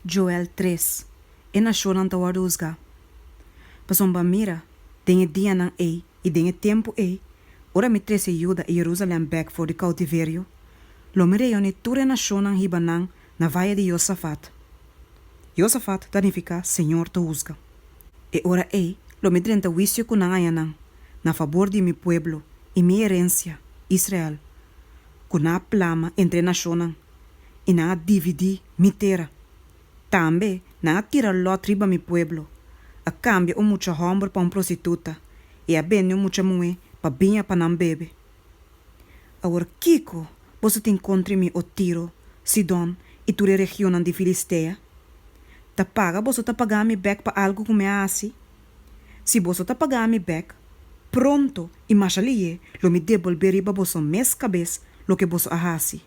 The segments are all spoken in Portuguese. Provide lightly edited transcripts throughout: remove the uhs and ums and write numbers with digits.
Joel 3. E nasceu não tawar usga. Pasomba mira, tem dia não e tem tempo ora me trece ajuda a Jerusalém back for the cautiverio. Lo mirei oni ture nação não hibanang na vaia de Josafat. Josafat significa Senhor te usga. E ora lo me drenta wisio kunangayanang na favor de mi pueblo e mi herencia, Israel. Kuna plama entre naciones e na dividi mi terra. Tambe na tira lo triba mi pueblo. A cambio mucha hombre pa prostituta e a bene mucha mue pa binha pa nan bebe. Agora Kiko, você te encontre mi o Tiro, Sidon e ture região de Filistea? Ta paga você ta pagar mi back pa algo como é assim? Se você ta pagar mi back, pronto e machalie lo me devolver ba você mes cabeça lo que você ahasi.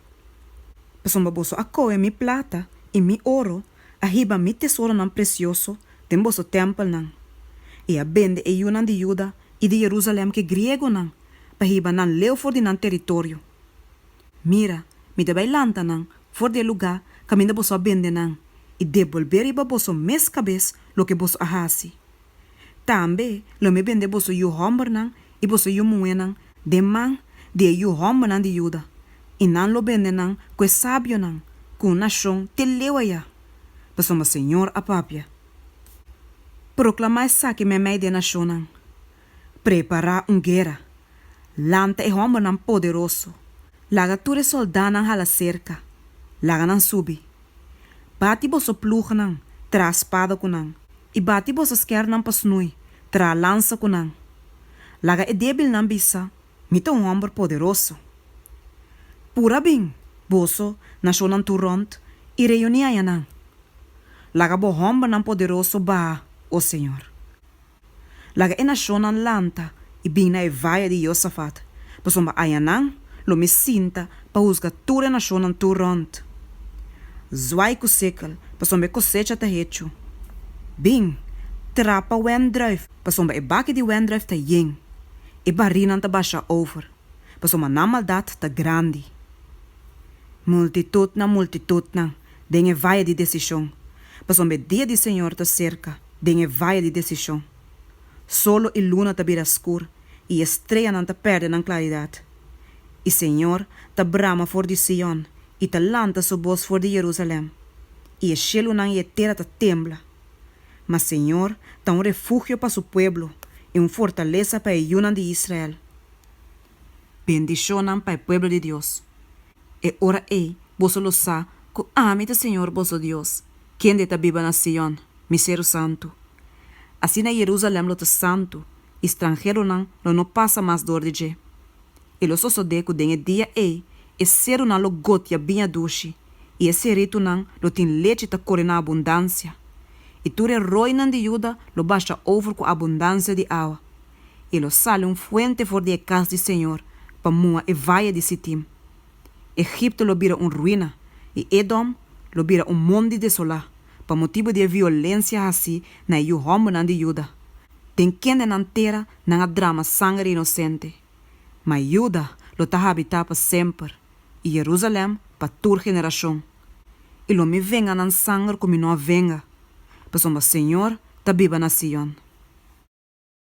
Pasomba você acoe mi plata e mi ouro, ahiba mi tesouro nan precioso, tem você templo nan. E a bende e yunan de Juda e de Jerusalém que grego nan, pa hiba nan leu for de nan território. Mira, mi de bailanta nan, for de lugar, caminda você a bende nan, e devolver iba você mes cabeça lo que você ahasi. Tambe, lo me bende você yu homber nan, e você yu mue nan, de man, de yu homber nan de Juda. E nan lo bende nan, que sábio nan, com nação te leuaya. Pasoma Senhor a papia. Proclamar saque me mei de nação nan. Preparar guerra. Lanta e homem nan poderoso. Laga ture soldado nan hala cerca. Laga nan subi. Bati boso plug nan, tra espada kunan. E bati boso sker nan pasnui, tra lança kunan. Laga e débil nan bisa, mito homem poderoso. Pura bem, boso, nação nan turont, e reunia nan. Laga bo homem nan poderoso ba, o Senhor. Laga e nação nan lanta, e bem na vaia de Josafat. Pasomba ayanan, lo me sinta, pa usga ture nação nan turont. Zwai ku sekel, pasomba cosecha ta hecho. Bing, trapa wendruif, pasomba e baki di wendruif ta ying. E barinan ta basha over, pasomba na maldad ta grandi. Multitud na, dengue vaia de decisão. Pasomba dia de Senhor ta cerca, dengue vaia de decisão. Solo e luna ta bira escuro, e estrela não ta perde na claridade. E Senhor ta brama for de Sion, e ta lanta su voz for de Jerusalém. E o cielo não e terra ta tembla. Mas Senhor ta refúgio para su pueblo, e fortaleza para el yunan de Israel. Bendicionan para el pueblo de Dios. E ora vos lo sa, que ame el Señor vosso Dios, quien de ta viva na Sion, misero santo. Así na Jerusalém lo ta santo, extranjero nan lo no pasa más dor de je. E lo sosodeco den e dia e cero nan lo gotia binha dushi, e esse rito nan lo tin leite ta corre na abundância. E ture roi nan de Juda lo baixa over com abundância de água. E lo sale fuente for de casa de Senhor, pa mua e vaia de Sitim. Egipto lo vira ruína, e Edom lo vira monte desolado, pa motivo de violência assim na homem nan de Juda. Tem quem nan terra nan a drama sangue inocente. Mas Juda lo ta habitar para sempre, e Jerusalém para toda geração. E lo me venga nan sangue como não venga. Pasomba Senhor ta viva na Sion.